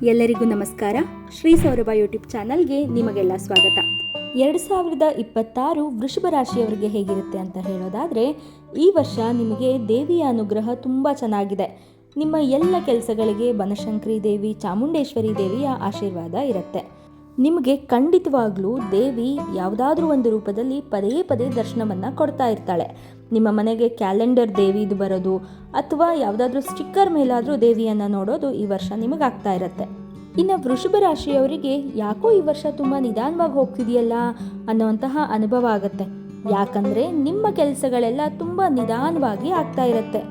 ಎಲ್ಲರಿಗೂ ನಮಸ್ಕಾರ. ಶ್ರೀ ಸೌರಭ ಯೂಟ್ಯೂಬ್ ಚಾನಲ್ಗೆ ನಿಮಗೆಲ್ಲ ಸ್ವಾಗತ. 2026 ವೃಷಭ ರಾಶಿಯವರಿಗೆ ಹೇಗಿರುತ್ತೆ ಅಂತ ಹೇಳೋದಾದರೆ, ಈ ವರ್ಷ ನಿಮಗೆ ದೇವಿಯ ಅನುಗ್ರಹ ತುಂಬ ಚೆನ್ನಾಗಿದೆ. ನಿಮ್ಮ ಎಲ್ಲ ಕೆಲಸಗಳಿಗೆ ಬನಶಂಕರಿ ದೇವಿ, ಚಾಮುಂಡೇಶ್ವರಿ ದೇವಿಯ ಆಶೀರ್ವಾದ ಇರುತ್ತೆ. ನಿಮಗೆ ಖಂಡಿತವಾಗ್ಲೂ ದೇವಿ ಯಾವುದಾದ್ರೂ ಒಂದು ರೂಪದಲ್ಲಿ ಪದೇ ಪದೇ ದರ್ಶನವನ್ನು ಕೊಡ್ತಾ ಇರ್ತಾಳೆ. ನಿಮ್ಮ ಮನೆಗೆ ಕ್ಯಾಲೆಂಡರ್ ದೇವಿದು ಬರೋದು ಅಥವಾ ಯಾವುದಾದ್ರೂ ಸ್ಟಿಕ್ಕರ್ ಮೇಲಾದರೂ ದೇವಿಯನ್ನು ನೋಡೋದು ಈ ವರ್ಷ ನಿಮಗಾಗ್ತಾ ಇರುತ್ತೆ. ಇನ್ನು ವೃಷಭ ರಾಶಿಯವರಿಗೆ ಯಾಕೋ ಈ ವರ್ಷ ತುಂಬ ನಿಧಾನವಾಗಿ ಹೋಗ್ತಿದೆಯಲ್ಲ ಅನ್ನೋಂತಹ ಅನುಭವ ಆಗುತ್ತೆ. ಯಾಕಂದರೆ ನಿಮ್ಮ ಕೆಲಸಗಳೆಲ್ಲ ತುಂಬ ನಿಧಾನವಾಗಿ ಆಗ್ತಾ ಇರುತ್ತೆ.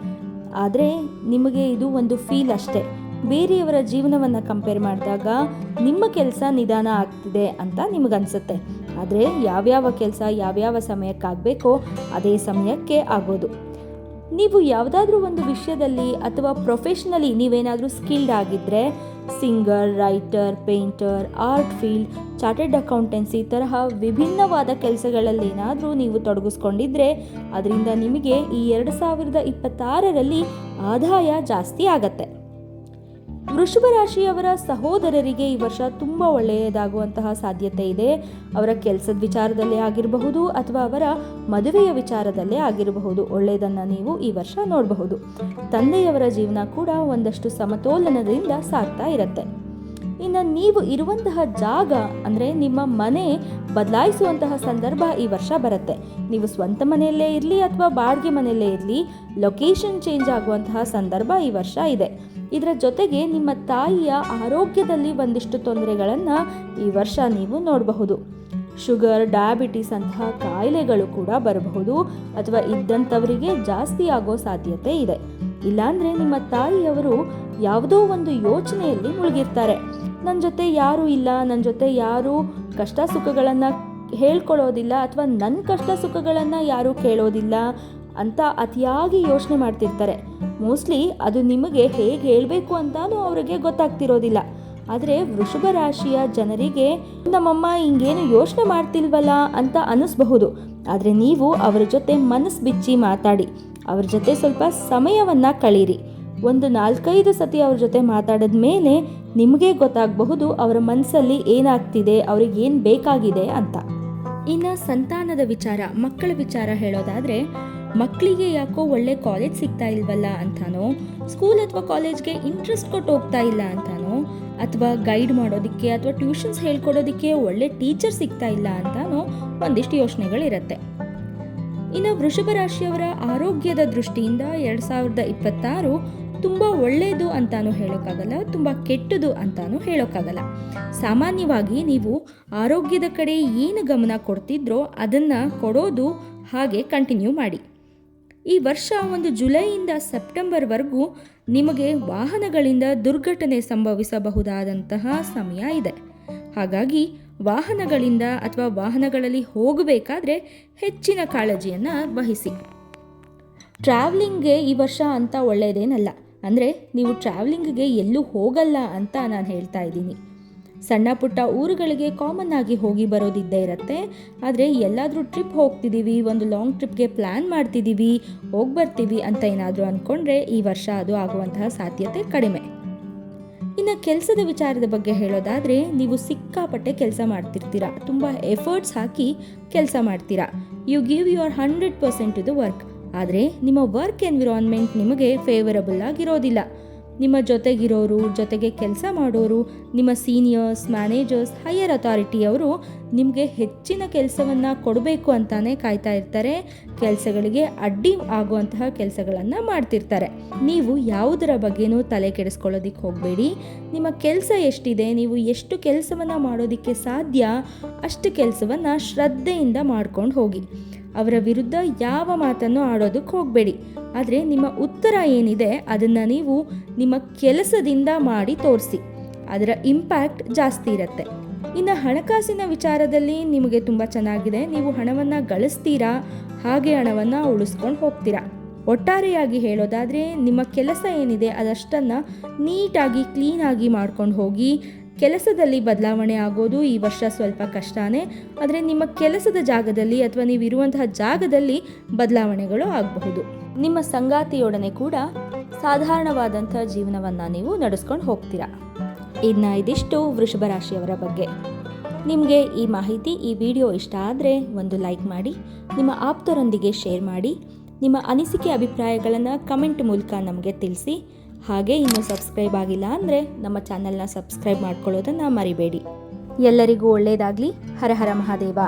ಆದರೆ ನಿಮಗೆ ಇದು ಒಂದು ಫೀಲ್ ಅಷ್ಟೇ. ಬೇರೆಯವರ ಜೀವನವನ್ನು ಕಂಪೇರ್ ಮಾಡಿದಾಗ ನಿಮ್ಮ ಕೆಲಸ ನಿಧಾನ ಆಗ್ತಿದೆ ಅಂತ ನಿಮಗನ್ಸುತ್ತೆ. ಆದರೆ ಯಾವ್ಯಾವ ಕೆಲಸ ಯಾವ್ಯಾವ ಸಮಯಕ್ಕಾಗಬೇಕೋ ಅದೇ ಸಮಯಕ್ಕೆ ಆಗೋದು. ನೀವು ಯಾವುದಾದ್ರೂ ಒಂದು ವಿಷಯದಲ್ಲಿ ಅಥವಾ ಪ್ರೊಫೆಷ್ನಲಿ ನೀವೇನಾದರೂ ಸ್ಕಿಲ್ಡ್ ಆಗಿದ್ದರೆ, singer, writer, painter, art field, chartered accountancy ತರಹ ವಿಭಿನ್ನವಾದ ಕೆಲಸಗಳಲ್ಲಿ ಏನಾದರೂ ನೀವು ತೊಡಗಿಸ್ಕೊಂಡಿದ್ರೆ ಅದರಿಂದ ನಿಮಗೆ ಈ 2026ರಲ್ಲಿ ಆದಾಯ ಜಾಸ್ತಿ ಆಗತ್ತೆ. ವೃಷಭ ರಾಶಿಯವರ ಸಹೋದರರಿಗೆ ಈ ವರ್ಷ ತುಂಬ ಒಳ್ಳೆಯದಾಗುವಂತಹ ಸಾಧ್ಯತೆ ಇದೆ. ಅವರ ಕೆಲಸದ ವಿಚಾರದಲ್ಲೇ ಆಗಿರಬಹುದು ಅಥವಾ ಅವರ ಮದುವೆಯ ವಿಚಾರದಲ್ಲೇ ಆಗಿರಬಹುದು. ಒಳ್ಳೆಯದನ್ನು ನೀವು ಈ ವರ್ಷ ನೋಡಬಹುದು. ತಂದೆಯವರ ಜೀವನ ಕೂಡ ಒಂದಷ್ಟು ಸಮತೋಲನದಿಂದ ಸಾಗ್ತಾ ಇರುತ್ತೆ. ಇನ್ನು ನೀವು ಇರುವಂತಹ ಜಾಗ ಅಂದರೆ ನಿಮ್ಮ ಮನೆ ಬದಲಾಯಿಸುವಂತಹ ಸಂದರ್ಭ ಈ ವರ್ಷ ಬರುತ್ತೆ. ನೀವು ಸ್ವಂತ ಮನೆಯಲ್ಲೇ ಇರಲಿ ಅಥವಾ ಬಾಡಿಗೆ ಮನೆಯಲ್ಲೇ ಇರಲಿ, ಲೊಕೇಶನ್ ಚೇಂಜ್ ಆಗುವಂತಹ ಸಂದರ್ಭ ಈ ವರ್ಷ ಇದೆ. ಇದರ ಜೊತೆಗೆ ನಿಮ್ಮ ತಾಯಿಯ ಆರೋಗ್ಯದಲ್ಲಿ ಒಂದಿಷ್ಟು ತೊಂದರೆಗಳನ್ನು ಈ ವರ್ಷ ನೀವು ನೋಡಬಹುದು. ಶುಗರ್, ಡಯಾಬಿಟಿಸ್ ಅಂತಹ ಕಾಯಿಲೆಗಳು ಕೂಡ ಬರಬಹುದು ಅಥವಾ ಇದ್ದಂಥವರಿಗೆ ಜಾಸ್ತಿ ಆಗೋ ಸಾಧ್ಯತೆ ಇದೆ. ಇಲ್ಲಾಂದರೆ ನಿಮ್ಮ ತಾಯಿಯವರು ಯಾವುದೋ ಒಂದು ಯೋಚನೆಯಲ್ಲಿ ಮುಳುಗಿರ್ತಾರೆ. ನನ್ನ ಜೊತೆ ಯಾರೂ ಇಲ್ಲ, ನನ್ನ ಜೊತೆ ಯಾರೂ ಕಷ್ಟ ಸುಖಗಳನ್ನು ಹೇಳ್ಕೊಳ್ಳೋದಿಲ್ಲ ಅಥವಾ ನನ್ನ ಕಷ್ಟ ಸುಖಗಳನ್ನು ಯಾರೂ ಕೇಳೋದಿಲ್ಲ ಅಂತ ಅತಿಯಾಗಿ ಯೋಚನೆ ಮಾಡ್ತಿರ್ತಾರೆ. ಮೋಸ್ಟ್ಲಿ ಅದು ನಿಮಗೆ ಹೇಗೆ ಹೇಳಬೇಕು ಅಂತಾನೂ ಅವರಿಗೆ ಗೊತ್ತಾಗ್ತಿರೋದಿಲ್ಲ. ಆದರೆ ವೃಷಭ ರಾಶಿಯ ಜನರಿಗೆ ನಮ್ಮಮ್ಮ ಹಿಂಗೇನು ಯೋಚನೆ ಮಾಡ್ತಿಲ್ವಲ್ಲ ಅಂತ ಅನ್ನಿಸ್ಬಹುದು. ಆದರೆ ನೀವು ಅವರ ಜೊತೆ ಮನಸ್ಸು ಬಿಚ್ಚಿ ಮಾತಾಡಿ, ಅವ್ರ ಜೊತೆ ಸ್ವಲ್ಪ ಸಮಯವನ್ನು ಕಳೀರಿ. ಒಂದು 4-5 ಸತಿ ಅವ್ರ ಜೊತೆ ಮಾತಾಡಿದ ಮೇಲೆ ನಿಮಗೆ ಗೊತ್ತಾಗಬಹುದು ಅವರ ಮನಸ್ಸಲ್ಲಿ ಏನಾಗ್ತಿದೆ, ಅವ್ರಿಗೆ ಏನು ಬೇಕಾಗಿದೆ ಅಂತ. ಇನ್ನು ಸಂತಾನದ ವಿಚಾರ, ಮಕ್ಕಳ ವಿಚಾರ ಹೇಳೋದಾದರೆ, ಮಕ್ಕಳಿಗೆ ಯಾಕೋ ಒಳ್ಳೆ ಕಾಲೇಜ್ ಸಿಗ್ತಾ ಇಲ್ವಲ್ಲ ಅಂತಾನೋ, ಸ್ಕೂಲ್ ಅಥವಾ ಕಾಲೇಜ್ಗೆ ಇಂಟ್ರೆಸ್ಟ್ ಕೊಟ್ಟು ಹೋಗ್ತಾ ಇಲ್ಲ ಅಂತಾನೋ, ಅಥವಾ ಗೈಡ್ ಮಾಡೋದಕ್ಕೆ ಅಥವಾ ಟ್ಯೂಷನ್ಸ್ ಹೇಳ್ಕೊಡೋದಕ್ಕೆ ಒಳ್ಳೆ ಟೀಚರ್ ಸಿಗ್ತಾ ಇಲ್ಲ ಅಂತಾನೋ ಒಂದಿಷ್ಟು ಯೋಚನೆಗಳಿರುತ್ತೆ. ಇನ್ನು ವೃಷಭ ರಾಶಿಯವರ ಆರೋಗ್ಯದ ದೃಷ್ಟಿಯಿಂದ 2026 ತುಂಬ ಒಳ್ಳೆಯದು ಅಂತಾನೂ ಹೇಳೋಕ್ಕಾಗಲ್ಲ, ತುಂಬ ಕೆಟ್ಟದು ಅಂತಾನೂ ಹೇಳೋಕ್ಕಾಗಲ್ಲ. ಸಾಮಾನ್ಯವಾಗಿ ನೀವು ಆರೋಗ್ಯದ ಕಡೆ ಏನು ಗಮನ ಕೊಡ್ತಿದ್ರೋ ಅದನ್ನು ಕೊಡೋದು ಹಾಗೆ ಕಂಟಿನ್ಯೂ ಮಾಡಿ. ಈ ವರ್ಷ ಒಂದು ಜುಲೈಯಿಂದ ಸೆಪ್ಟೆಂಬರ್ವರೆಗೂ ನಿಮಗೆ ವಾಹನಗಳಿಂದ ದುರ್ಘಟನೆ ಸಂಭವಿಸಬಹುದಾದಂತಹ ಸಮಯ ಇದೆ. ಹಾಗಾಗಿ ವಾಹನಗಳಿಂದ ಅಥವಾ ವಾಹನಗಳಲ್ಲಿ ಹೋಗಬೇಕಾದ್ರೆ ಹೆಚ್ಚಿನ ಕಾಳಜಿಯನ್ನು ವಹಿಸಿ. ಟ್ರಾವೆಲಿಂಗ್ಗೆ ಈ ವರ್ಷ ಅಂತ ಒಳ್ಳೆಯದೇನಲ್ಲ. ಅಂದರೆ ನೀವು ಟ್ರಾವೆಲಿಂಗ್ಗೆ ಎಲ್ಲೂ ಹೋಗಲ್ಲ ಅಂತ ನಾನು ಹೇಳ್ತಾ ಇದ್ದೀನಿ. ಸಣ್ಣ ಪುಟ್ಟ ಊರುಗಳಿಗೆ ಕಾಮನ್ ಆಗಿ ಹೋಗಿ ಬರೋದಿದ್ದೇ ಇರುತ್ತೆ. ಆದರೆ ಎಲ್ಲಾದರೂ ಟ್ರಿಪ್ ಹೋಗ್ತಿದ್ದೀವಿ, ಒಂದು ಲಾಂಗ್ ಟ್ರಿಪ್ಗೆ ಪ್ಲ್ಯಾನ್ ಮಾಡ್ತಿದ್ದೀವಿ, ಹೋಗಿ ಬರ್ತೀವಿ ಅಂತ ಏನಾದರೂ ಅಂದ್ಕೊಂಡ್ರೆ ಈ ವರ್ಷ ಅದು ಆಗುವಂತಹ ಸಾಧ್ಯತೆ ಕಡಿಮೆ. ಇನ್ನು ಕೆಲಸದ ವಿಚಾರದ ಬಗ್ಗೆ ಹೇಳೋದಾದರೆ, ನೀವು ಸಿಕ್ಕಾಪಟ್ಟೆ ಕೆಲಸ ಮಾಡ್ತಿರ್ತೀರ, ತುಂಬ ಎಫರ್ಟ್ಸ್ ಹಾಕಿ ಕೆಲಸ ಮಾಡ್ತೀರಾ. You give your 100% to the work. ಆದರೆ ನಿಮ್ಮ ವರ್ಕ್ ಎನ್ವಿರಾನ್ಮೆಂಟ್ ನಿಮಗೆ ಫೇವರಬಲ್ ಆಗಿರೋದಿಲ್ಲ. ನಿಮ್ಮ ಜೊತೆಗಿರೋರು, ಜೊತೆಗೆ ಕೆಲಸ ಮಾಡೋರು, ನಿಮ್ಮ ಸೀನಿಯರ್ಸ್, ಮ್ಯಾನೇಜರ್ಸ್, ಹೈಯರ್ ಅಥಾರಿಟಿಯವರು ನಿಮಗೆ ಹೆಚ್ಚಿನ ಕೆಲಸವನ್ನು ಕೊಡಬೇಕು ಅಂತಾನೆ ಕಾಯ್ತಾ ಇರ್ತಾರೆ. ಕೆಲಸಗಳಿಗೆ ಅಡ್ಡಿ ಆಗುವಂತಹ ಕೆಲಸಗಳನ್ನು ಮಾಡ್ತಿರ್ತಾರೆ. ನೀವು ಯಾವುದರ ಬಗ್ಗೆನೂ ತಲೆ ಕೆಡಿಸ್ಕೊಳ್ಳೋದಕ್ಕೆ ಹೋಗಬೇಡಿ. ನಿಮ್ಮ ಕೆಲಸ ಎಷ್ಟಿದೆ, ನೀವು ಎಷ್ಟು ಕೆಲಸವನ್ನು ಮಾಡೋದಕ್ಕೆ ಸಾಧ್ಯ ಅಷ್ಟು ಕೆಲಸವನ್ನು ಶ್ರದ್ಧೆಯಿಂದ ಮಾಡ್ಕೊಂಡು ಹೋಗಿ. ಅವರ ವಿರುದ್ಧ ಯಾವ ಮಾತನ್ನು ಆಡೋದಕ್ಕೆ ಹೋಗಬೇಡಿ. ಆದರೆ ನಿಮ್ಮ ಉತ್ತರ ಏನಿದೆ ಅದನ್ನು ನೀವು ನಿಮ್ಮ ಕೆಲಸದಿಂದ ಮಾಡಿ ತೋರಿಸಿ. ಅದರ ಇಂಪ್ಯಾಕ್ಟ್ ಜಾಸ್ತಿ ಇರುತ್ತೆ. ಇನ್ನು ಹಣಕಾಸಿನ ವಿಚಾರದಲ್ಲಿ ನಿಮಗೆ ತುಂಬ ಚೆನ್ನಾಗಿದೆ. ನೀವು ಹಣವನ್ನು ಗಳಿಸ್ತೀರಾ, ಹಾಗೆ ಹಣವನ್ನು ಉಳಿಸ್ಕೊಂಡು ಹೋಗ್ತೀರಾ. ಒಟ್ಟಾರೆಯಾಗಿ ಹೇಳೋದಾದರೆ, ನಿಮ್ಮ ಕೆಲಸ ಏನಿದೆ ಅದಷ್ಟನ್ನು ನೀಟಾಗಿ ಕ್ಲೀನಾಗಿ ಮಾಡ್ಕೊಂಡು ಹೋಗಿ. ಕೆಲಸದಲ್ಲಿ ಬದಲಾವಣೆ ಆಗೋದು ಈ ವರ್ಷ ಸ್ವಲ್ಪ ಕಷ್ಟನೇ. ಆದರೆ ನಿಮ್ಮ ಕೆಲಸದ ಜಾಗದಲ್ಲಿ ಅಥವಾ ನೀವು ಇರುವಂತಹ ಜಾಗದಲ್ಲಿ ಬದಲಾವಣೆಗಳು ಆಗಬಹುದು. ನಿಮ್ಮ ಸಂಗಾತಿಯೊಡನೆ ಕೂಡ ಸಾಧಾರಣವಾದಂಥ ಜೀವನವನ್ನು ನೀವು ನಡೆಸ್ಕೊಂಡು ಹೋಗ್ತೀರಾ. ಇದಿಷ್ಟು ವೃಷಭ ರಾಶಿಯವರ ಬಗ್ಗೆ. ನಿಮಗೆ ಈ ಮಾಹಿತಿ, ಈ ವಿಡಿಯೋ ಇಷ್ಟ ಆದರೆ ಒಂದು ಲೈಕ್ ಮಾಡಿ, ನಿಮ್ಮ ಆಪ್ತರೊಂದಿಗೆ ಶೇರ್ ಮಾಡಿ, ನಿಮ್ಮ ಅನಿಸಿಕೆ ಅಭಿಪ್ರಾಯಗಳನ್ನು ಕಮೆಂಟ್ ಮೂಲಕ ನಮಗೆ ತಿಳಿಸಿ. ಹಾಗೆ ಇನ್ನೂ ಸಬ್ಸ್ಕ್ರೈಬ್ ಆಗಿಲ್ಲ ಅಂದರೆ ನಮ್ಮ ಚಾನಲ್ನ ಸಬ್ಸ್ಕ್ರೈಬ್ ಮಾಡ್ಕೊಳ್ಳೋದನ್ನು ಮರಿಬೇಡಿ. ಎಲ್ಲರಿಗೂ ಒಳ್ಳೆಯದಾಗಲಿ. ಹರ ಹರ ಮಹಾದೇವ.